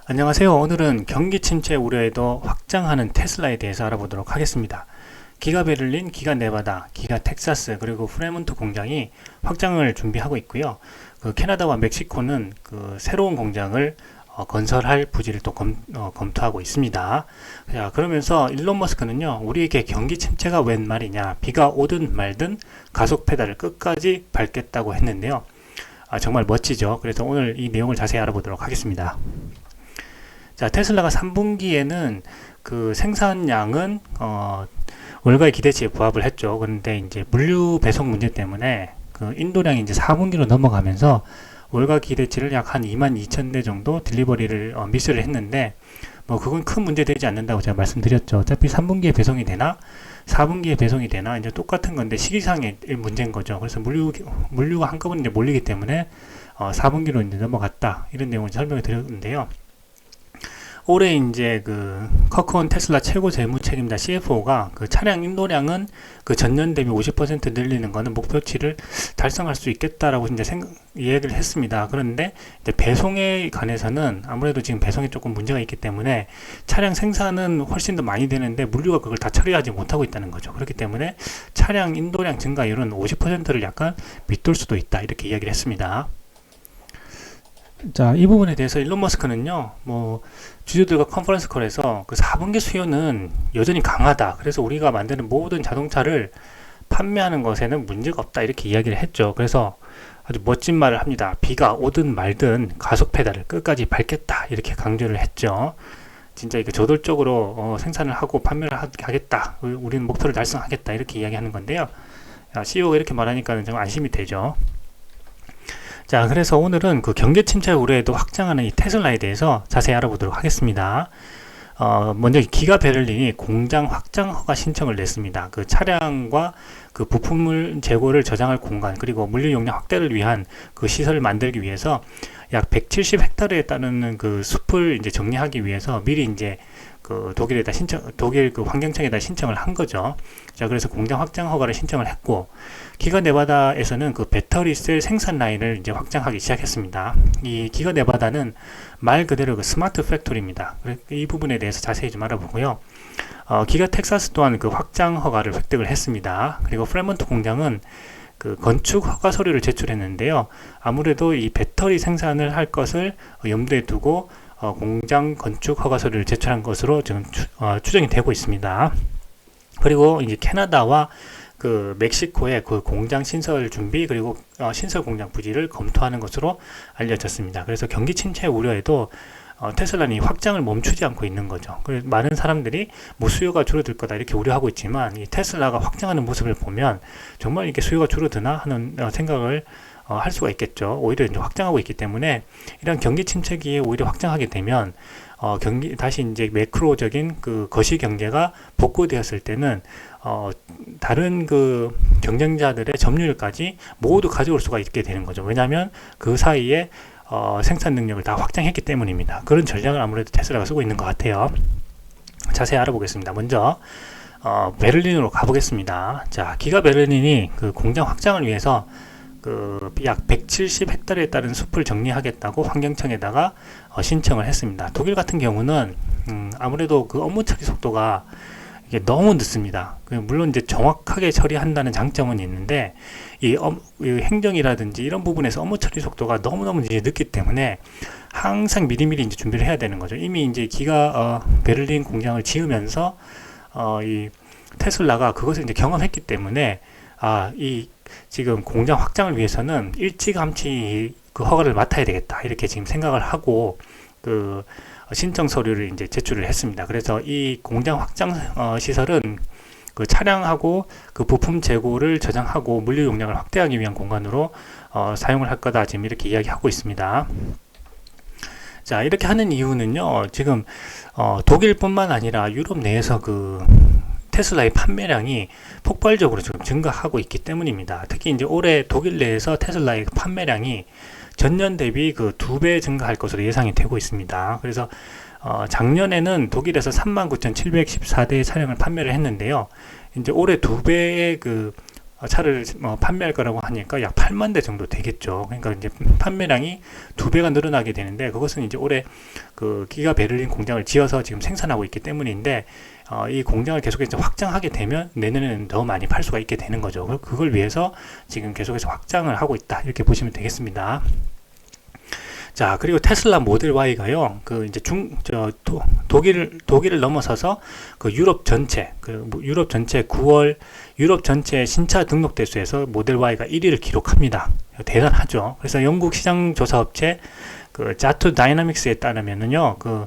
안녕하세요. 오늘은 경기 침체 우려에도 확장하는 테슬라에 대해서 알아보도록 하겠습니다. 기가 베를린, 기가 네바다, 기가 텍사스, 그리고 프레몬트 공장이 확장을 준비하고 있고요. 캐나다와 멕시코는 새로운 공장을 건설할 부지를 또 검토하고 있습니다. 자, 그러면서 일론 머스크는요, 우리에게 경기 침체가 웬 말이냐, 비가 오든 말든 가속 페달을 끝까지 밟겠다고 했는데요. 정말 멋지죠. 그래서 오늘 이 내용을 자세히 알아보도록 하겠습니다. 자, 테슬라가 3분기에는 생산량은 월가의 기대치에 부합을 했죠. 그런데 이제 물류 배송 문제 때문에 인도량이 이제 4분기로 넘어가면서 월가 기대치를 약 한 22,000대 정도 딜리버리를 미스를 했는데, 뭐 그건 큰 문제 되지 않는다고 제가 말씀드렸죠. 어차피 3분기에 배송이 되나 4분기에 배송이 되나 이제 똑같은 건데 시기상의 문제인 거죠. 그래서 물류가 한꺼번에 이제 몰리기 때문에 4분기로 이제 넘어갔다, 이런 내용을 설명을 드렸는데요. 올해 이제 커크원 테슬라 최고 재무 책임자 CFO가 차량 인도량은 전년 대비 50% 늘리는 거는 목표치를 달성할 수 있겠다라고 이제 이야기를 했습니다. 그런데 이제 배송에 관해서는 아무래도 지금 배송에 조금 문제가 있기 때문에 차량 생산은 훨씬 더 많이 되는데 물류가 그걸 다 처리하지 못하고 있다는 거죠. 그렇기 때문에 차량 인도량 증가율은 50%를 약간 밑돌 수도 있다, 이렇게 이야기를 했습니다. 자, 이 부분에 대해서 일론 머스크는요, 주주들과 컨퍼런스 콜에서 4분기 수요는 여전히 강하다. 그래서 우리가 만드는 모든 자동차를 판매하는 것에는 문제가 없다, 이렇게 이야기를 했죠. 그래서 아주 멋진 말을 합니다. 비가 오든 말든 가속 페달을 끝까지 밟겠다, 이렇게 강조를 했죠. 진짜 저돌적으로 생산을 하고 판매를 하겠다. 우리는 목표를 달성하겠다, 이렇게 이야기하는 건데요. CEO가 이렇게 말하니까 좀 안심이 되죠. 자, 그래서 오늘은 경제 침체 우려에도 확장하는 이 테슬라에 대해서 자세히 알아보도록 하겠습니다. 먼저 기가 베를린이 공장 확장 허가 신청을 냈습니다. 차량과 부품을 재고를 저장할 공간, 그리고 물류 용량 확대를 위한 시설을 만들기 위해서 약 170헥타르에 따르는 숲을 이제 정리하기 위해서 미리 이제 독일 환경청에다 신청을 한 거죠. 자, 그래서 공장 확장 허가를 신청을 했고, 기가 네바다에서는 배터리 셀 생산 라인을 이제 확장하기 시작했습니다. 이 기가 네바다는 말 그대로 스마트 팩토리입니다. 이 부분에 대해서 자세히 좀 알아보고요. 기가 텍사스 또한 확장 허가를 획득을 했습니다. 그리고 프레몬트 공장은 건축 허가 서류를 제출했는데요. 아무래도 이 배터리 생산을 할 것을 염두에 두고 공장 건축 허가 서류를 제출한 것으로 지금 추정이 되고 있습니다. 그리고 이제 캐나다와 멕시코의 공장 신설 준비, 그리고 신설 공장 부지를 검토하는 것으로 알려졌습니다. 그래서 경기 침체 우려에도 테슬라는 확장을 멈추지 않고 있는 거죠. 그래서 많은 사람들이 수요가 줄어들 거다, 이렇게 우려하고 있지만, 이 테슬라가 확장하는 모습을 보면 정말 이렇게 수요가 줄어드나 하는 생각을 할 수가 있겠죠. 오히려 이제 확장하고 있기 때문에 이런 경기 침체기에 오히려 확장하게 되면 다시 이제 매크로적인 거시 경제가 복구되었을 때는 다른 경쟁자들의 점유율까지 모두 가져올 수가 있게 되는 거죠. 왜냐하면 그 사이에 생산 능력을 다 확장했기 때문입니다. 그런 전략을 아무래도 테슬라가 쓰고 있는 것 같아요. 자세히 알아보겠습니다. 먼저 베를린으로 가보겠습니다. 자, 기가 베를린이 공장 확장을 위해서 약 170헥타르에 따른 숲을 정리하겠다고 환경청에다가 신청을 했습니다. 독일 같은 경우는 아무래도 업무 처리 속도가 이게 너무 늦습니다. 물론 이제 정확하게 처리한다는 장점은 있는데, 이 행정이라든지 이런 부분에서 업무 처리 속도가 너무너무 이제 늦기 때문에 항상 미리미리 이제 준비를 해야 되는 거죠. 이미 이제 기가 베를린 공장을 지으면서 이 테슬라가 그것을 이제 경험했기 때문에 지금 공장 확장을 위해서는 일찌감치 허가를 맡아야 되겠다, 이렇게 지금 생각을 하고 신청 서류를 이제 제출을 했습니다. 그래서 이 공장 확장 시설은 차량하고 부품 재고를 저장하고 물류 용량을 확대하기 위한 공간으로 사용을 할 거다, 지금 이렇게 이야기하고 있습니다. 자, 이렇게 하는 이유는요, 지금 독일뿐만 아니라 유럽 내에서 테슬라의 판매량이 폭발적으로 지금 증가하고 있기 때문입니다. 특히 이제 올해 독일 내에서 테슬라의 판매량이 전년 대비 2배 증가할 것으로 예상이 되고 있습니다. 그래서 작년에는 독일에서 39,714대의 차량을 판매를 했는데요. 이제 올해 2배의 차를 판매할 거라고 하니까 약 8만 대 정도 되겠죠. 그러니까 이제 판매량이 2배가 늘어나게 되는데, 그것은 이제 올해 그 기가 베를린 공장을 지어서 지금 생산하고 있기 때문인데, 이 공장을 계속해서 확장하게 되면 내년에는 더 많이 팔 수가 있게 되는 거죠. 그걸 위해서 지금 계속해서 확장을 하고 있다, 이렇게 보시면 되겠습니다. 자, 그리고 테슬라 모델 Y가요, 그 이제 독일을 넘어서서 그 유럽 전체 9월 유럽 전체 신차 등록 대수에서 모델 Y가 1위를 기록합니다. 대단하죠. 그래서 영국 시장 조사 업체 그 자투 다이나믹스에 따르면은요, 그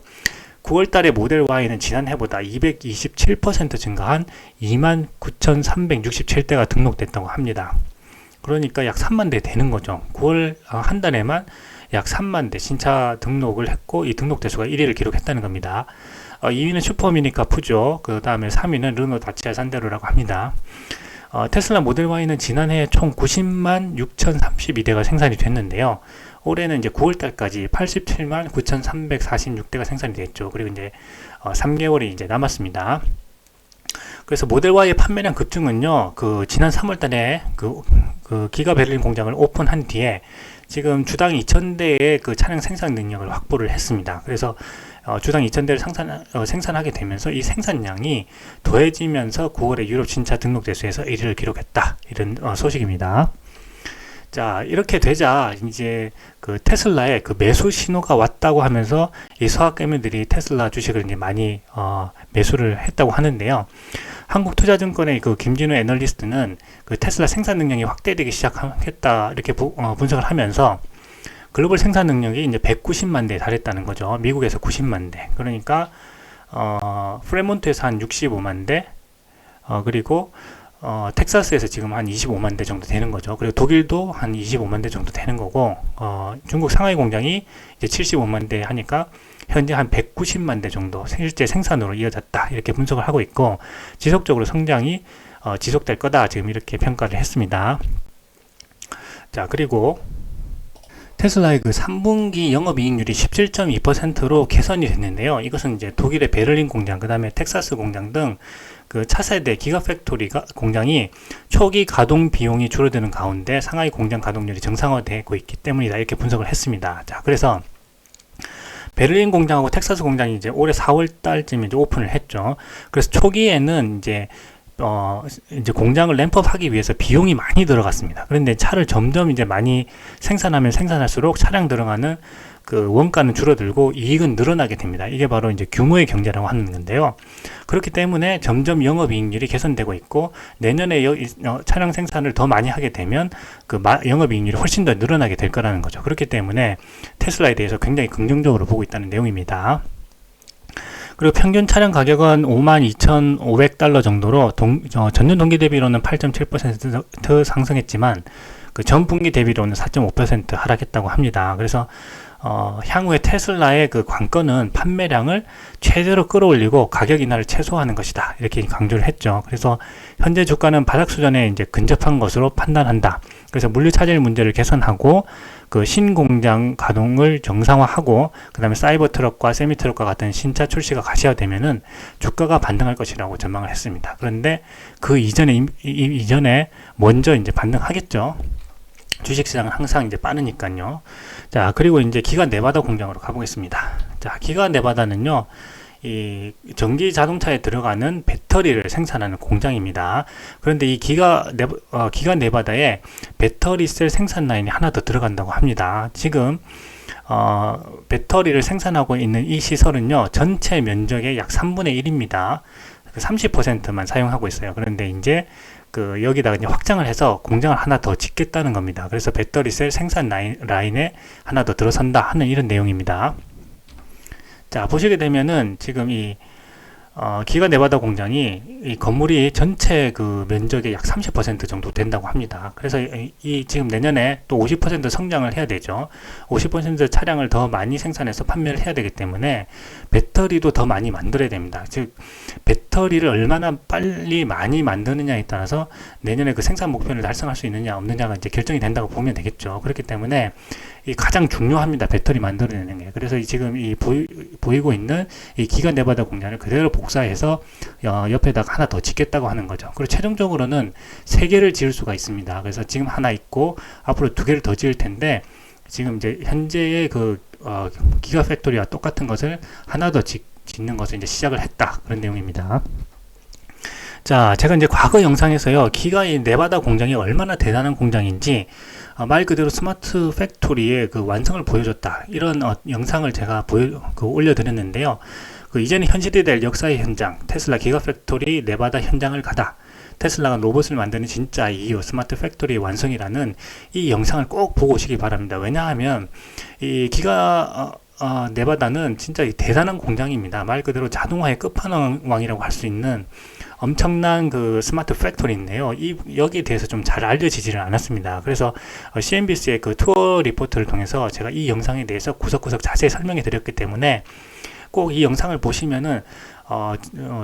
9월 달에 모델 Y는 지난해보다 227% 증가한 29,367대가 등록됐다고 합니다. 그러니까 약 3만 대 되는 거죠. 9월 한 달에만 약 3만 대 신차 등록을 했고, 이 등록 대수가 1위를 기록했다는 겁니다. 2위는 슈퍼미니카 푸조, 그 다음에 3위는 르노 다치아 산데로라고 합니다. 테슬라 모델 Y는 지난해 총 90만 6,032대가 생산이 됐는데요. 올해는 이제 9월 달까지 87만 9,346대가 생산이 됐죠. 그리고 이제 3개월이 이제 남았습니다. 그래서 모델 Y의 판매량 급증은요, 그 지난 3월 달에 그 기가 베를린 공장을 오픈한 뒤에 지금 주당 2,000대의 그 차량 생산 능력을 확보를 했습니다. 그래서 주당 2,000대를 생산하게 되면서 이 생산량이 더해지면서 9월에 유럽 신차 등록 대수에서 1위를 기록했다, 이런 소식입니다. 자, 이렇게 되자 이제 그 테슬라의 그 매수 신호가 왔다고 하면서 이 서학개미들이 테슬라 주식을 이제 많이 매수를 했다고 하는데요. 한국투자증권의 그 김진우 애널리스트는 그 테슬라 생산 능력이 확대되기 시작했다, 이렇게 분석을 하면서 글로벌 생산 능력이 이제 190만 대에 달했다는 거죠. 미국에서 90만 대. 그러니까 프레몬트에서 한 65만 대, 그리고 텍사스에서 지금 한 25만 대 정도 되는 거죠. 그리고 독일도 한 25만 대 정도 되는 거고, 중국 상하이 공장이 이제 75만 대 하니까 현재 한 190만 대 정도 실제 생산으로 이어졌다, 이렇게 분석을 하고 있고, 지속적으로 성장이 지속될 거다, 지금 이렇게 평가를 했습니다. 자, 그리고 테슬라의 그 3분기 영업이익률이 17.2%로 개선이 됐는데요. 이것은 이제 독일의 베를린 공장, 그 다음에 텍사스 공장 등 그 차세대 기가팩토리 공장이 초기 가동 비용이 줄어드는 가운데 상하이 공장 가동률이 정상화되고 있기 때문이다, 이렇게 분석을 했습니다. 자, 그래서 베를린 공장하고 텍사스 공장이 이제 올해 4월 달쯤에 이제 오픈을 했죠. 그래서 초기에는 이제 공장을 램프업 하기 위해서 비용이 많이 들어갔습니다. 그런데 차를 점점 이제 많이 생산하면 생산할수록 차량 들어가는 그 원가는 줄어들고 이익은 늘어나게 됩니다. 이게 바로 이제 규모의 경제라고 하는 건데요. 그렇기 때문에 점점 영업이익률이 개선되고 있고, 내년에 차량 생산을 더 많이 하게 되면 그 영업이익률이 훨씬 더 늘어나게 될 거라는 거죠. 그렇기 때문에 테슬라에 대해서 굉장히 긍정적으로 보고 있다는 내용입니다. 그리고 평균 차량 가격은 52,500달러 정도로 전년 동기 대비로는 8.7% 상승했지만 그 전분기 대비로는 4.5% 하락했다고 합니다. 그래서 향후에 테슬라의 그 관건은 판매량을 최대로 끌어올리고 가격 인하를 최소화하는 것이다, 이렇게 강조를 했죠. 그래서 현재 주가는 바닥 수준에 이제 근접한 것으로 판단한다. 그래서 물류 차질 문제를 개선하고 그 신공장 가동을 정상화하고, 그 다음에 사이버 트럭과 세미 트럭과 같은 신차 출시가 가시화되면은 주가가 반등할 것이라고 전망을 했습니다. 그런데 그 이전에 먼저 이제 반등하겠죠. 주식시장은 항상 이제 빠르니까요. 자, 그리고 이제 기가 네바다 공장으로 가보겠습니다. 자, 기가 네바다는요, 이 전기 자동차에 들어가는 배터리를 생산하는 공장입니다. 그런데 이 기가 네바다에 배터리 셀 생산 라인이 하나 더 들어간다고 합니다. 지금 배터리를 생산하고 있는 이 시설은요, 전체 면적의 약 3분의 1입니다. 30%만 사용하고 있어요. 그런데 이제 여기다가 이제 확장을 해서 공장을 하나 더 짓겠다는 겁니다. 그래서 배터리 셀 생산 라인에 하나 더 들어선다 하는 이런 내용입니다. 자, 보시게 되면은 지금 기가 네바다 공장이 이 건물이 전체 그 면적의 약 30% 정도 된다고 합니다. 그래서 지금 내년에 또 50% 성장을 해야 되죠. 50% 차량을 더 많이 생산해서 판매를 해야 되기 때문에 배터리도 더 많이 만들어야 됩니다. 즉 배터리를 얼마나 빨리 많이 만드느냐에 따라서 내년에 그 생산 목표를 달성할 수 있느냐 없느냐가 이제 결정이 된다고 보면 되겠죠. 그렇기 때문에 이 가장 중요합니다. 배터리 만들어내는 게. 그래서 지금 이 보이고 있는 이 기가 네바다 공장을 그대로 복사해서 옆에다가 하나 더 짓겠다고 하는 거죠. 그리고 최종적으로는 3개를 지을 수가 있습니다. 그래서 지금 하나 있고 앞으로 2개를 더 지을 텐데, 지금 이제 현재의 그 기가 팩토리와 똑같은 것을 하나 더 짓는 것을 이제 시작을 했다, 그런 내용입니다. 자, 제가 이제 과거 영상에서요, 기가 이 네바다 공장이 얼마나 대단한 공장인지 말 그대로 스마트 팩토리의 그 완성을 보여줬다, 이런 영상을 제가 올려드렸는데요. 그 이제는 현실이 될 역사의 현장, 테슬라 기가 팩토리 네바다 현장을 가다, 테슬라가 로봇을 만드는 진짜 이유, 스마트 팩토리의 완성이라는 이 영상을 꼭 보고 오시기 바랍니다. 왜냐하면 이 기가 네바다는 진짜 대단한 공장입니다. 말 그대로 자동화의 끝판왕이라고 할 수 있는 엄청난 그 스마트 팩토리인데요. 여기에 대해서 좀 잘 알려지지를 않았습니다. 그래서 CNBC의 그 투어 리포트를 통해서 제가 이 영상에 대해서 구석구석 자세히 설명해 드렸기 때문에 꼭 이 영상을 보시면은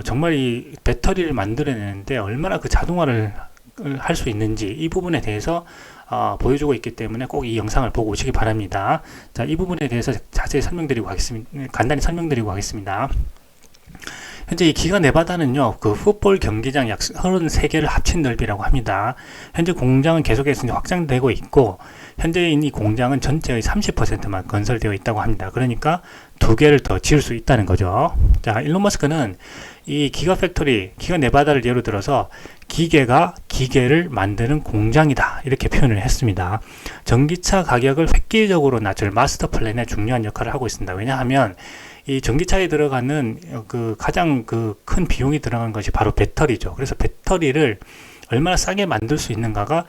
정말 이 배터리를 만들어내는데 얼마나 그 자동화를 할 수 있는지, 이 부분에 대해서 보여주고 있기 때문에 꼭 이 영상을 보고 오시기 바랍니다. 자, 이 부분에 대해서 자세히 설명드리고 하겠습니다. 간단히 설명드리고 하겠습니다. 현재 이 기가 네바다는요, 그 풋볼 경기장 약 33개를 합친 넓이라고 합니다. 현재 공장은 계속해서 확장되고 있고, 현재인 이 공장은 전체의 30%만 건설되어 있다고 합니다. 그러니까 2개를 더 지을 수 있다는 거죠. 자, 일론 머스크는 이 기가 팩토리, 기가 네바다를 예로 들어서 기계가 기계를 만드는 공장이다, 이렇게 표현을 했습니다. 전기차 가격을 획기적으로 낮출 마스터 플랜에 중요한 역할을 하고 있습니다. 왜냐하면 이 전기차에 들어가는 그 가장 그 큰 비용이 들어간 것이 바로 배터리죠. 그래서 배터리를 얼마나 싸게 만들 수 있는가가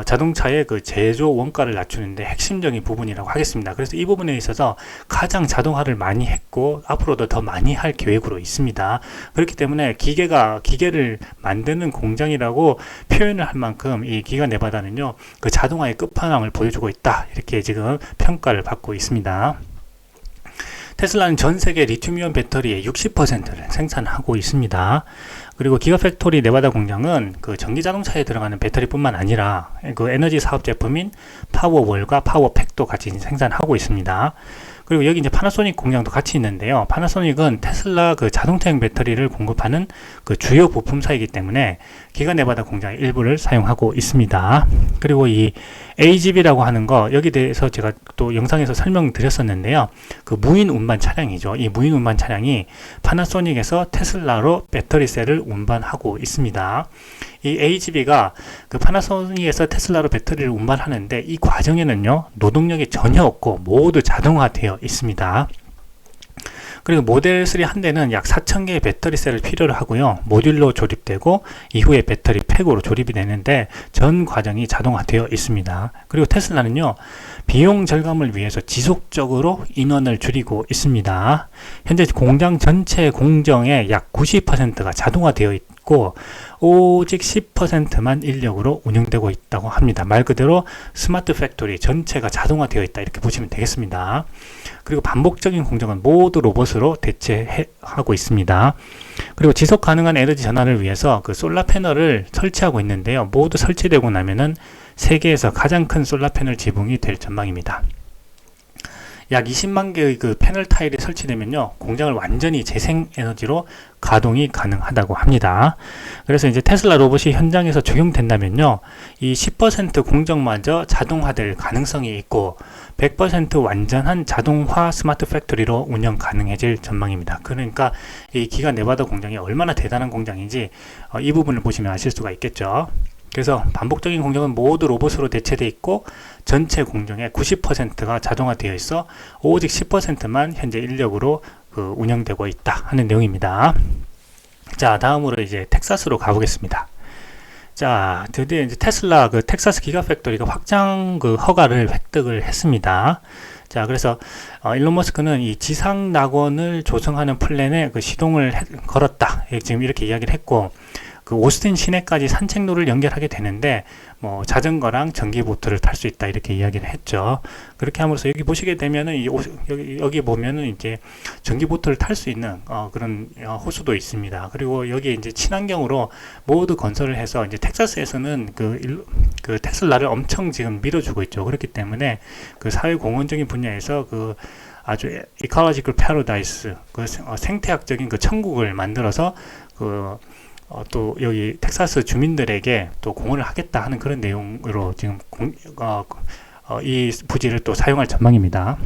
자동차의 그 제조 원가를 낮추는데 핵심적인 부분이라고 하겠습니다. 그래서 이 부분에 있어서 가장 자동화를 많이 했고 앞으로도 더 많이 할 계획으로 있습니다. 그렇기 때문에 기계를 만드는 공장이라고 표현을 할 만큼 이 기가 네바다는요, 그 자동화의 끝판왕을 보여주고 있다, 이렇게 지금 평가를 받고 있습니다. 테슬라는 전 세계 리튬이온 배터리의 60%를 생산하고 있습니다. 그리고 기가팩토리 네바다 공장은 그 전기 자동차에 들어가는 배터리뿐만 아니라 그 에너지 사업 제품인 파워월과 파워팩도 같이 생산하고 있습니다. 그리고 여기 이제 파나소닉 공장도 같이 있는데요. 파나소닉은 테슬라 그 자동차용 배터리를 공급하는 그 주요 부품사이기 때문에 기가 네바다 공장의 일부를 사용하고 있습니다. 그리고 이 AGV라고 하는 거, 여기 대해서 제가 또 영상에서 설명드렸었는데요. 그 무인 운반 차량이죠. 이 무인 운반 차량이 파나소닉에서 테슬라로 배터리셀을 운반하고 있습니다. 이 AGV가 그 파나소닉에서 테슬라로 배터리를 운반하는데, 이 과정에는요, 노동력이 전혀 없고 모두 자동화되어 있습니다. 그리고 모델 3 한 대는 약 4,000개의 배터리셀을 필요로 하고요, 모듈로 조립되고 이후에 배터리 팩으로 조립이 되는데 전 과정이 자동화되어 있습니다. 그리고 테슬라는요, 비용 절감을 위해서 지속적으로 인원을 줄이고 있습니다. 현재 공장 전체 공정의 약 90%가 자동화되어 있고 오직 10%만 인력으로 운영되고 있다고 합니다. 말 그대로 스마트 팩토리 전체가 자동화되어 있다, 이렇게 보시면 되겠습니다. 그리고 반복적인 공정은 모두 로봇으로 대체하고 있습니다. 그리고 지속 가능한 에너지 전환을 위해서 그 솔라 패널을 설치하고 있는데요, 모두 설치되고 나면은 세계에서 가장 큰 솔라 패널 지붕이 될 전망입니다. 약 20만 개의 그 패널 타일이 설치되면요, 공장을 완전히 재생 에너지로 가동이 가능하다고 합니다. 그래서 이제 테슬라 로봇이 현장에서 적용된다면요, 이 10% 공정마저 자동화될 가능성이 있고 100% 완전한 자동화 스마트 팩토리로 운영 가능해질 전망입니다. 그러니까 이 기가 네바다 공장이 얼마나 대단한 공장인지 이 부분을 보시면 아실 수가 있겠죠. 그래서 반복적인 공정은 모두 로봇으로 대체되어 있고 전체 공정의 90%가 자동화되어 있어 오직 10%만 현재 인력으로 운영되고 있다 하는 내용입니다. 자, 다음으로 이제 텍사스로 가보겠습니다. 자, 드디어 이제 테슬라 그 텍사스 기가팩토리가 확장 허가를 획득을 했습니다. 자, 그래서 일론 머스크는 이 지상 낙원을 조성하는 플랜에 시동을 걸었다, 지금 이렇게 이야기를 했고, 그 오스틴 시내까지 산책로를 연결하게 되는데 뭐 자전거랑 전기보트를 탈 수 있다 이렇게 이야기를 했죠. 그렇게 함으로써 여기 보시게 되면은 여기 보면은 이제 전기보트를 탈 수 있는 그런 호수도 있습니다. 그리고 여기에 이제 친환경으로 모두 건설을 해서 이제 텍사스에서는 그 테슬라를 엄청 지금 밀어주고 있죠. 그렇기 때문에 그 사회공헌적인 분야에서 그 아주 이컬러지컬 패러다이스, 그 생태학적인 그 천국을 만들어서 또 여기 텍사스 주민들에게 또 공헌을 하겠다 하는 그런 내용으로 지금 이 부지를 또 사용할 전망입니다.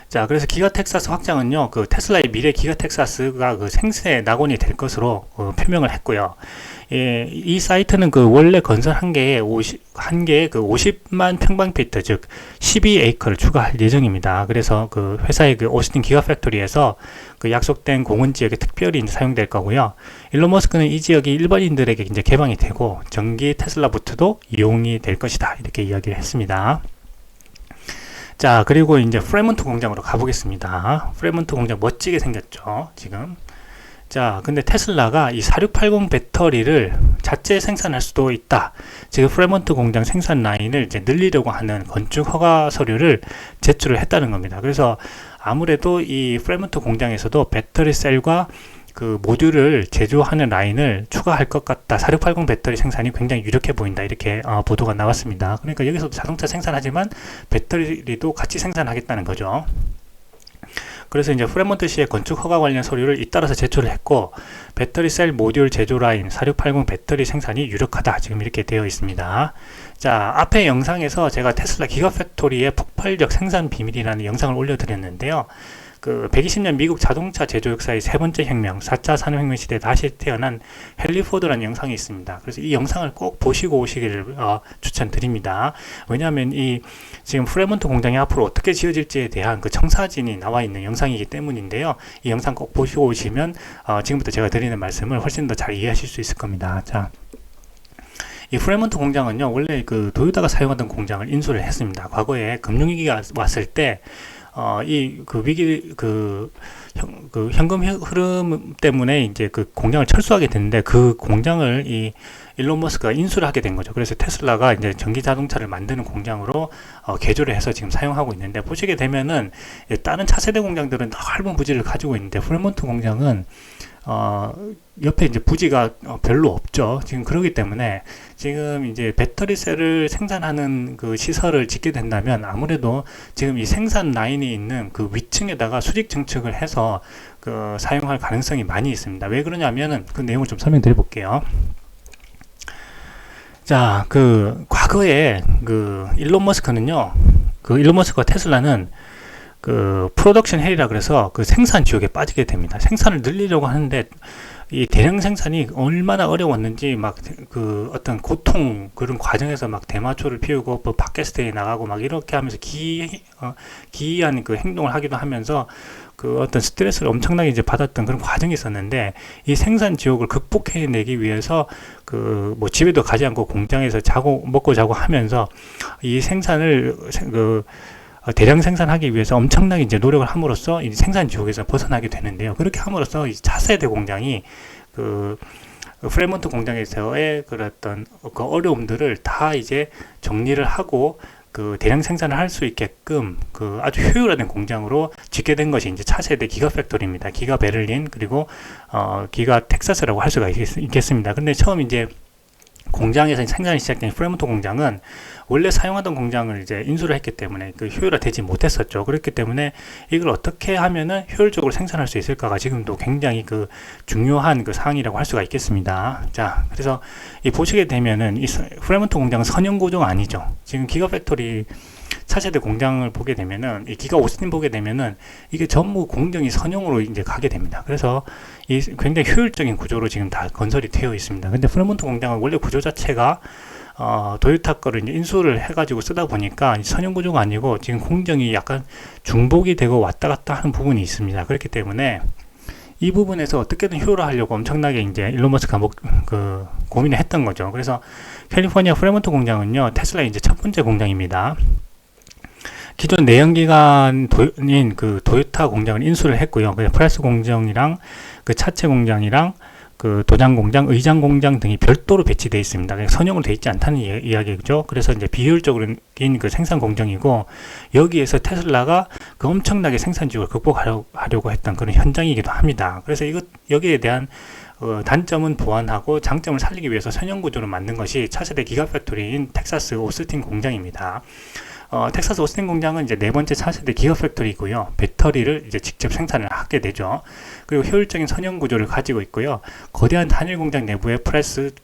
자, 그래서 기가 텍사스 확장은요, 그 테슬라의 미래 기가 텍사스가 그 생수의 낙원이 될 것으로 표명을 했고요. 예, 이 사이트는 그 원래 건설 한 개에 50만 평방피트, 즉 12에이커를 추가할 예정입니다. 그래서 그 회사의 그 오스틴 기가 팩토리에서 그 약속된 공원 지역에 특별히 이제 사용될 거고요. 일론 머스크는 이 지역이 일반인들에게 이제 개방이 되고 전기 테슬라 부트도 이용이 될 것이다. 이렇게 이야기를 했습니다. 자, 그리고 이제 프레몬트 공장으로 가보겠습니다. 프레몬트 공장 멋지게 생겼죠, 지금. 자, 근데 테슬라가 이 4680 배터리를 자체 생산할 수도 있다. 지금 프레몬트 공장 생산 라인을 이제 늘리려고 하는 건축 허가 서류를 제출을 했다는 겁니다. 그래서 아무래도 이 프레몬트 공장에서도 배터리 셀과 그 모듈을 제조하는 라인을 추가할 것 같다. 4680 배터리 생산이 굉장히 유력해 보인다. 이렇게 보도가 나왔습니다. 그러니까 여기서 자동차 생산하지만 배터리도 같이 생산하겠다는 거죠. 그래서 이제 프레몬트시의 건축 허가 관련 서류를 잇따라서 제출을 했고, 배터리 셀 모듈 제조 라인 4680 배터리 생산이 유력하다. 지금 이렇게 되어 있습니다. 자, 앞에 영상에서 제가 테슬라 기가팩토리의 폭발력 생산 비밀이라는 영상을 올려드렸는데요. 그 120년 미국 자동차 제조 역사의 세 번째 혁명, 4차 산업혁명 시대에 다시 태어난 헨리 포드라는 영상이 있습니다. 그래서 이 영상을 꼭 보시고 오시기를 추천드립니다. 왜냐하면 이 지금 프레몬트 공장이 앞으로 어떻게 지어질지에 대한 그 청사진이 나와 있는 영상이기 때문인데요. 이 영상 꼭 보시고 오시면 지금부터 제가 드리는 말씀을 훨씬 더 잘 이해하실 수 있을 겁니다. 자, 이 프레몬트 공장은요, 원래 그 도요타가 사용하던 공장을 인수를 했습니다. 과거에 금융위기가 왔을 때 현금 흐름 때문에 이제 그 공장을 철수하게 됐는데, 그 공장을 이 일론 머스크가 인수를 하게 된 거죠. 그래서 테슬라가 이제 전기 자동차를 만드는 공장으로 개조를 해서 지금 사용하고 있는데, 보시게 되면은 다른 차세대 공장들은 넓은 부지를 가지고 있는데, 프레몬트 공장은 옆에 이제 부지가 별로 없죠. 지금 그러기 때문에 지금 이제 배터리 셀을 생산하는 그 시설을 짓게 된다면 아무래도 지금 이 생산 라인이 있는 그 위층에다가 수직 증축을 해서 그 사용할 가능성이 많이 있습니다. 왜 그러냐면은 그 내용을 좀 설명드려 볼게요. 자, 그 과거에 그 일론 머스크는요, 그 일론 머스크와 테슬라는 그 프로덕션 헬이라 그래서 그 생산 지옥에 빠지게 됩니다. 생산을 늘리려고 하는데 이 대량 생산이 얼마나 어려웠는지 막 그 어떤 고통 그런 과정에서 막 대마초를 피우고 뭐 팟캐스트에 나가고 막 이렇게 하면서 기이한 그 행동을 하기도 하면서 그 어떤 스트레스를 엄청나게 이제 받았던 그런 과정이 있었는데, 이 생산 지옥을 극복해내기 위해서 그 뭐 집에도 가지 않고 공장에서 먹고 자고 하면서 이 생산을 대량 생산하기 위해서 엄청나게 이제 노력을 함으로써 이 생산 지옥에서 벗어나게 되는데요. 그렇게 함으로써 이 차세대 공장이 그 프레몬트 공장에서의 그랬던 그 어려움들을 다 이제 정리를 하고 그 대량 생산을 할 수 있게끔 그 아주 효율화된 공장으로 짓게 된 것이 이제 차세대 기가 팩토리입니다. 기가 베를린, 그리고 기가 텍사스라고 할 수가 있겠습니다. 근데 처음 이제 공장에서 생산이 시작된 프레몬트 공장은 원래 사용하던 공장을 이제 인수를 했기 때문에 그 효율화되지 못했었죠. 그렇기 때문에 이걸 어떻게 하면은 효율적으로 생산할 수 있을까가 지금도 굉장히 그 중요한 그 사항이라고 할 수가 있겠습니다. 자, 그래서 이 보시게 되면은 이 프레몬트 공장은 선형 구조가 아니죠. 지금 기가 팩토리 차세대 공장을 보게 되면은, 이 기가 오스틴 보게 되면은 이게 전부 공정이 선형으로 이제 가게 됩니다. 그래서 이 굉장히 효율적인 구조로 지금 다 건설이 되어 있습니다. 근데 프레몬트 공장은 원래 구조 자체가 도요타 거를 이제 인수를 해가지고 쓰다 보니까 선형 구조가 아니고 지금 공정이 약간 중복이 되고 왔다 갔다 하는 부분이 있습니다. 그렇기 때문에 이 부분에서 어떻게든 효율화하려고 엄청나게 이제 일론 머스크가 고민을 했던 거죠. 그래서 캘리포니아 프레몬트 공장은요, 테슬라의 이제 첫 번째 공장입니다. 기존 내연기관인 그 도요타 공장을 인수를 했고요. 프레스 공장이랑 그 차체 공장이랑 그 도장 공장, 의장 공장 등이 별도로 배치되어 있습니다. 그러니까 선형으로 되어 있지 않다는 이야기죠. 그래서 이제 비효율적인 그 생산 공정이고, 여기에서 테슬라가 그 엄청나게 생산직을 극복하려고 했던 그런 현장이기도 합니다. 그래서 여기에 대한 단점은 보완하고 장점을 살리기 위해서 선형 구조를 만든 것이 차세대 기가팩토리인 텍사스 오스틴 공장입니다. 텍사스 오스틴 공장은 이제 네 번째 차세대 기가팩토리이고요. 배터리를 이제 직접 생산을 하게 되죠. 그리고 효율적인 선형 구조를 가지고 있고요. 거대한 단일 공장 내부에 프레스,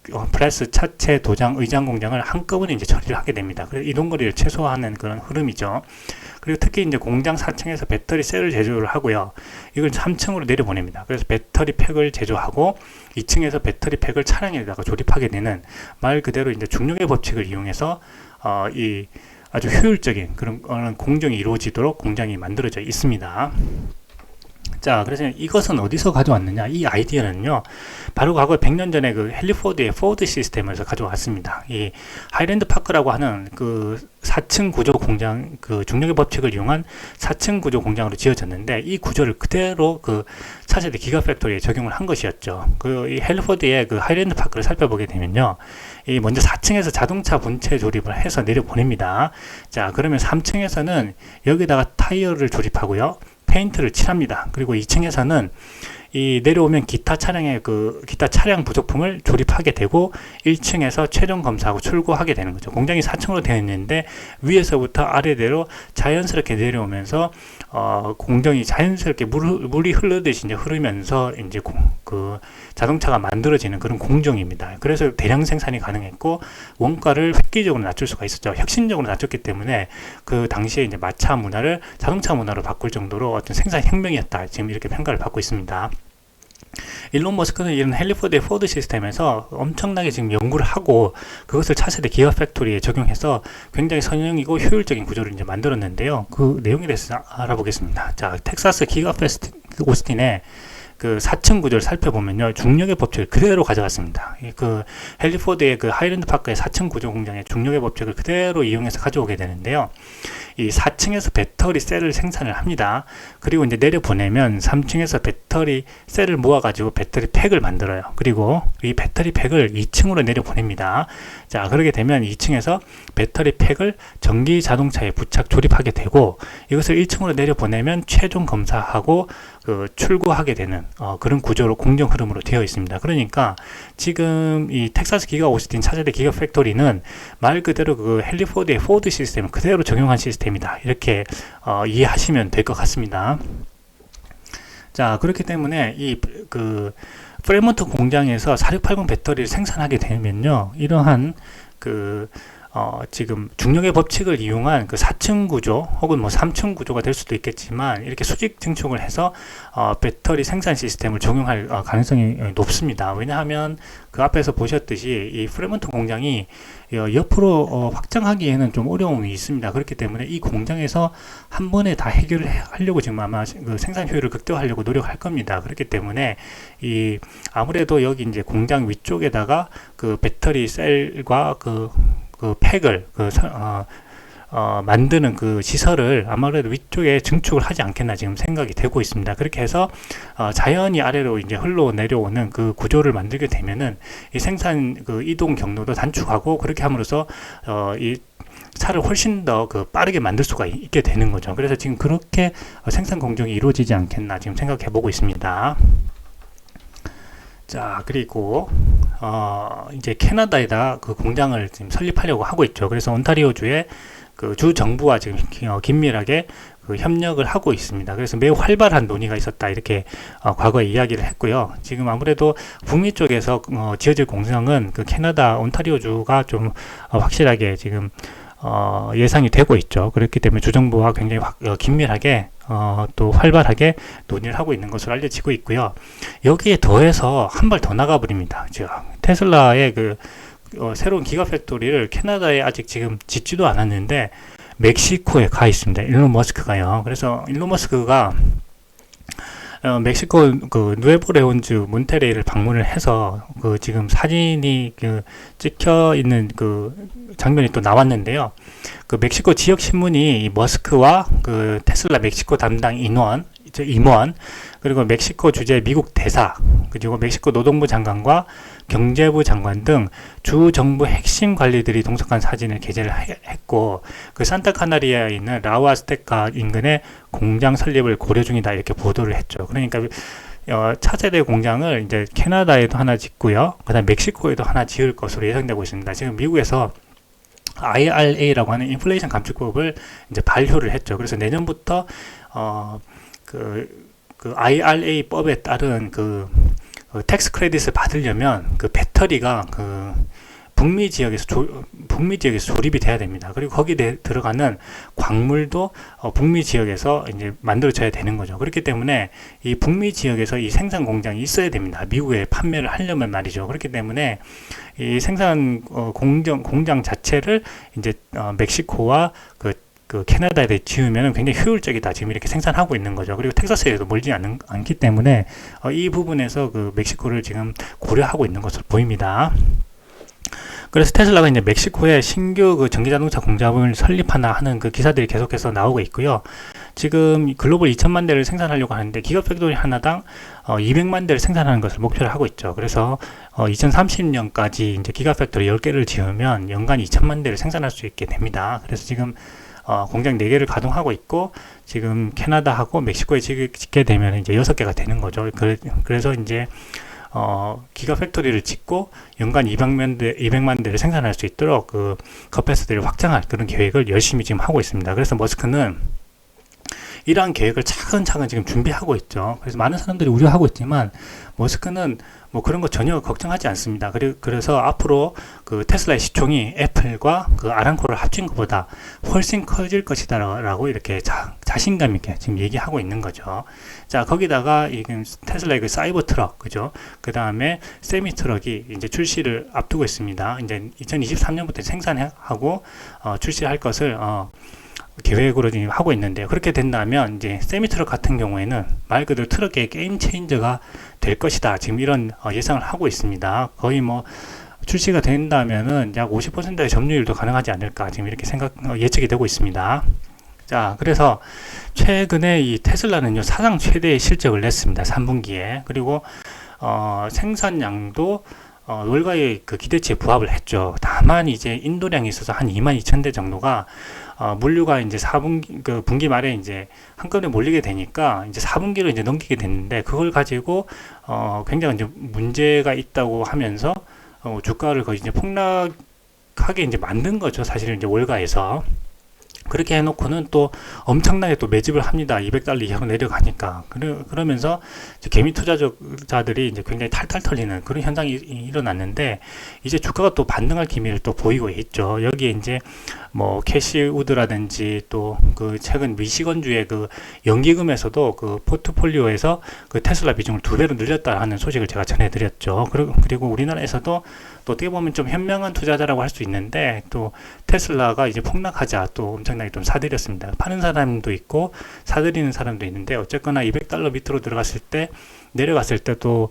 차체, 도장, 의장 공장을 한꺼번에 이제 처리를 하게 됩니다. 그래서 이동거리를 최소화하는 그런 흐름이죠. 그리고 특히 이제 공장 4층에서 배터리 셀을 제조를 하고요. 이걸 3층으로 내려보냅니다. 그래서 배터리 팩을 제조하고 2층에서 배터리 팩을 차량에다가 조립하게 되는, 말 그대로 이제 중력의 법칙을 이용해서 이 아주 효율적인 그런 공정이 이루어지도록 공장이 만들어져 있습니다. 자, 그래서 이것은 어디서 가져왔느냐? 이 아이디어는요, 바로 과거 100년 전에 그 헨리 포드의 포드 시스템에서 가져왔습니다. 이 하이랜드 파크라고 하는 그 4층 구조 공장, 그 중력의 법칙을 이용한 4층 구조 공장으로 지어졌는데, 이 구조를 그대로 그 차세대 기가팩토리에 적용을 한 것이었죠. 이 헨리 포드의 그 하이랜드 파크를 살펴보게 되면요, 이 먼저 4층에서 자동차 본체 조립을 해서 내려보냅니다. 자, 그러면 3층에서는 여기다가 타이어를 조립하고요, 페인트를 칠합니다. 그리고 2층에서는 이 내려오면 기타 차량 부속품을 조립하게 되고, 1층에서 최종 검사하고 출고하게 되는 거죠. 공장이 4층으로 되어 있는데 위에서부터 아래대로 자연스럽게 내려오면서 공정이 자연스럽게 물이 흐르듯이 이제 흐르면서 이제 그 자동차가 만들어지는 그런 공정입니다. 그래서 대량 생산이 가능했고, 원가를 획기적으로 낮출 수가 있었죠. 혁신적으로 낮췄기 때문에 그 당시에 이제 마차 문화를 자동차 문화로 바꿀 정도로 어떤 생산 혁명이었다, 지금 이렇게 평가를 받고 있습니다. 일론 머스크는 이런 헨리 포드의 포드 시스템에서 엄청나게 지금 연구를 하고, 그것을 차세대 기가팩토리에 적용해서 굉장히 선형이고 효율적인 구조를 이제 만들었는데요. 그 내용에 대해서 알아보겠습니다. 자, 텍사스 오스틴의 그 4층 구조를 살펴보면요, 중력의 법칙을 그대로 가져갔습니다. 그 헨리 포드의 그 하이랜드 파크의 4층 구조 공장의 중력의 법칙을 그대로 이용해서 가져오게 되는데요, 이 4층에서 배터리 셀을 생산을 합니다. 그리고 이제 내려보내면 3층에서 배터리 셀을 모아가지고 배터리 팩을 만들어요. 그리고 이 배터리 팩을 2층으로 내려보냅니다. 자, 그렇게 되면 2층에서 배터리 팩을 전기 자동차에 부착 조립하게 되고, 이것을 1층으로 내려보내면 최종 검사하고 출고하게 되는 그런 구조로, 공정 흐름으로 되어 있습니다. 그러니까 지금 이 텍사스 기가 오스틴 차세대 기가 팩토리는 말 그대로 그 헨리 포드의 포드 시스템을 그대로 적용한 시스템이다, 이렇게 이해하시면 될 것 같습니다. 자, 그렇기 때문에 이 그 프레몬트 공장에서 4680 배터리를 생산하게 되면요, 이러한 지금 중력의 법칙을 이용한 그 4층 구조 혹은 뭐 3층 구조가 될 수도 있겠지만, 이렇게 수직 증축을 해서 배터리 생산 시스템을 적용할 가능성이 높습니다. 왜냐하면 그 앞에서 보셨듯이 이 프레몬트 공장이 옆으로 확장하기에는 좀 어려움이 있습니다. 그렇기 때문에 이 공장에서 한 번에 다 해결을 하려고 지금 아마 그 생산 효율을 극대화하려고 노력할 겁니다. 그렇기 때문에 아무래도 여기 이제 공장 위쪽에다가 그 배터리 셀과 그 팩을 만드는 그 시설을 아무래도 위쪽에 증축을 하지 않겠나 지금 생각이 되고 있습니다. 그렇게 해서 자연히 아래로 이제 흘러 내려오는 그 구조를 만들게 되면은 이 생산 그 이동 경로도 단축하고, 그렇게 함으로써 이 차를 훨씬 더 빠르게 만들 수가 있게 되는 거죠. 그래서 지금 그렇게 생산 공정이 이루어지지 않겠나 지금 생각해 보고 있습니다. 자, 그리고 이제 캐나다에다 그 공장을 지금 설립하려고 하고 있죠. 그래서 온타리오주의 그 주 정부와 지금 긴밀하게 그 협력을 하고 있습니다. 그래서 매우 활발한 논의가 있었다, 이렇게 과거에 이야기를 했고요. 지금 아무래도 북미 쪽에서 지어질 공장은 그 캐나다 온타리오주가 좀 확실하게 지금 예상이 되고 있죠. 그렇기 때문에 주정부와 굉장히 긴밀하게 또 활발하게 논의를 하고 있는 것으로 알려지고 있고요. 여기에 더해서 한 발 더 나가 버립니다. 테슬라의 새로운 기가팩토리를 캐나다에 아직 지금 짓지도 않았는데 멕시코에 가 있습니다. 일론 머스크가요. 그래서 일론 머스크가 멕시코 그 누에보레온주 몬테레이를 방문을 해서 지금 사진이 찍혀 있는 장면이 또 나왔는데요. 멕시코 지역 신문이 이 머스크와 테슬라 멕시코 담당 인원 임원, 그리고 멕시코 주재 미국 대사, 그리고 멕시코 노동부 장관과 경제부 장관 등 주 정부 핵심 관리들이 동석한 사진을 게재를 했고, 그 산타카나리아에 있는 라우아스테카 인근에 공장 설립을 고려 중이다 이렇게 보도를 했죠. 그러니까 차세대 공장을 이제 캐나다에도 하나 짓고요, 그다음 멕시코에도 하나 지을 것으로 예상되고 있습니다. 지금 미국에서 IRA라고 하는 인플레이션 감축법을 이제 발효를 했죠. 그래서 내년부터 그 IRA 법에 따른 그 텍스 크레딧을 받으려면 그 배터리가 그 북미 지역에서 조립이 돼야 됩니다. 그리고 거기에 들어가는 광물도 북미 지역에서 이제 만들어져야 되는 거죠. 그렇기 때문에 이 북미 지역에서 이 생산 공장이 있어야 됩니다. 미국에 판매를 하려면 말이죠. 그렇기 때문에 이 생산 공장 자체를 이제 멕시코와 그 캐나다에 지으면 굉장히 효율적이다. 지금 이렇게 생산하고 있는 거죠. 그리고 텍사스에도 멀지 않기 때문에 이 부분에서 그 멕시코를 지금 고려하고 있는 것으로 보입니다. 그래서 테슬라가 이제 멕시코에 신규 그 전기자동차 공장을 설립하나 하는 그 기사들이 계속해서 나오고 있고요. 지금 글로벌 2천만 대를 생산하려고 하는데 기가팩토리 하나당 200만 대를 생산하는 것을 목표로 하고 있죠. 그래서 2030년까지 이제 기가팩토리 10개를 지으면 연간 2천만 대를 생산할 수 있게 됩니다. 그래서 지금 공장 4개를 가동하고 있고, 지금 캐나다하고 멕시코에 짓게 되면 이제 6개가 되는 거죠. 그래서 이제 기가팩토리를 짓고 연간 200만 대를 생산할 수 있도록 그 커패시티를 확장할 그런 계획을 열심히 지금 하고 있습니다. 그래서 머스크는 이러한 계획을 차근차근 지금 준비하고 있죠. 그래서 많은 사람들이 우려하고 있지만 머스크는 뭐 그런 거 전혀 걱정하지 않습니다. 그래서 앞으로 그 테슬라의 시총이 애플과 그 아람코를 합친 것보다 훨씬 커질 것이다 라고 이렇게 자신감 있게 지금 얘기하고 있는 거죠. 자, 거기다가 이 테슬라의 그 사이버 트럭, 그죠? 그 다음에 세미 트럭이 이제 출시를 앞두고 있습니다. 이제 2023년부터 생산하고 출시할 것을 계획으로 지금 하고 있는데요. 그렇게 된다면 이제 세미트럭 같은 경우에는 말 그대로 트럭의 게임 체인저가 될 것이다. 지금 이런 예상을 하고 있습니다. 거의 뭐 출시가 된다면은 약 50%의 점유율도 가능하지 않을까 지금 이렇게 예측이 되고 있습니다. 자, 그래서 최근에 이 테슬라는요 사상 최대의 실적을 냈습니다. 3분기에. 그리고 생산량도 월가의 그 기대치에 부합을 했죠. 다만 이제 인도량이 있어서 한 22,000대 정도가 물류가 이제 4분기 그 분기 말에 이제 한꺼번에 몰리게 되니까 이제 4분기로 이제 넘기게 됐는데, 그걸 가지고 굉장히 이제 문제가 있다고 하면서 주가를 거의 이제 폭락하게 이제 만든 거죠. 사실은 이제 월가에서. 그렇게 해놓고는 또 엄청나게 또 매집을 합니다. 200달러 이하로 내려가니까. 그러면서 개미 투자자들이 이제 굉장히 탈탈 털리는 그런 현상이 일어났는데, 이제 주가가 또 반등할 기미를 또 보이고 있죠. 여기에 이제 뭐 캐시우드라든지 또 그 최근 미시건주의 그 연기금에서도 그 포트폴리오에서 그 테슬라 비중을 2배로 늘렸다 하는 소식을 제가 전해드렸죠. 그리고 우리나라에서도 또 어떻게 보면 좀 현명한 투자자라고 할 수 있는데, 또 테슬라가 이제 폭락하자 또 엄청나게 좀 사들였습니다. 파는 사람도 있고 사들이는 사람도 있는데, 어쨌거나 200달러 밑으로 들어갔을 때, 내려갔을 때 또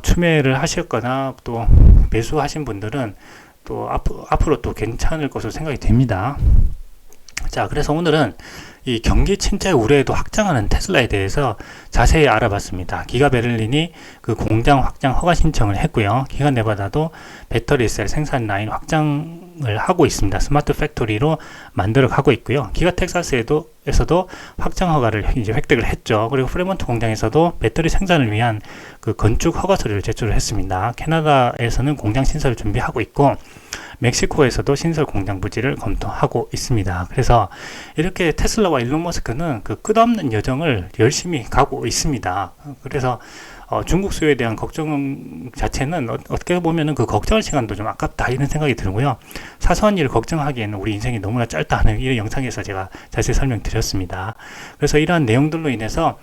추매를 하셨거나 또 매수하신 분들은 또 앞으로 또 괜찮을 것으로 생각이 됩니다. 자, 그래서 오늘은 이 경기 침체 우려에도 확장하는 테슬라에 대해서 자세히 알아봤습니다. 기가 베를린이 그 공장 확장 허가 신청을 했고요. 기가 네바다도 배터리 셀 생산 라인 확장을 하고 있습니다. 스마트 팩토리로 만들어 가고 있고요. 기가 텍사스에서도 확장 허가를 이제 획득을 했죠. 그리고 프레몬트 공장에서도 배터리 생산을 위한 그 건축 허가서를 제출을 했습니다. 캐나다에서는 공장 신설을 준비하고 있고, 멕시코에서도 신설 공장 부지를 검토하고 있습니다. 그래서 이렇게 테슬라와 일론 머스크는 그 끝없는 여정을 열심히 가고 있습니다. 그래서 중국 수요에 대한 걱정 자체는 어떻게 보면은 그 걱정할 시간도 좀 아깝다 이런 생각이 들고요. 사소한 일을 걱정하기에는 우리 인생이 너무나 짧다 하는 이런 영상에서 제가 자세히 설명드렸습니다. 그래서 이러한 내용들로 인해서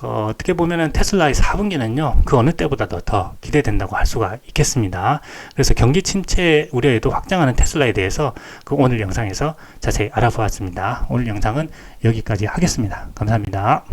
어떻게 보면은 테슬라의 4분기는요, 그 어느 때보다도 더 기대된다고 할 수가 있겠습니다. 그래서 경기 침체 우려에도 확장하는 테슬라에 대해서 그 오늘 영상에서 자세히 알아보았습니다. 오늘 영상은 여기까지 하겠습니다. 감사합니다.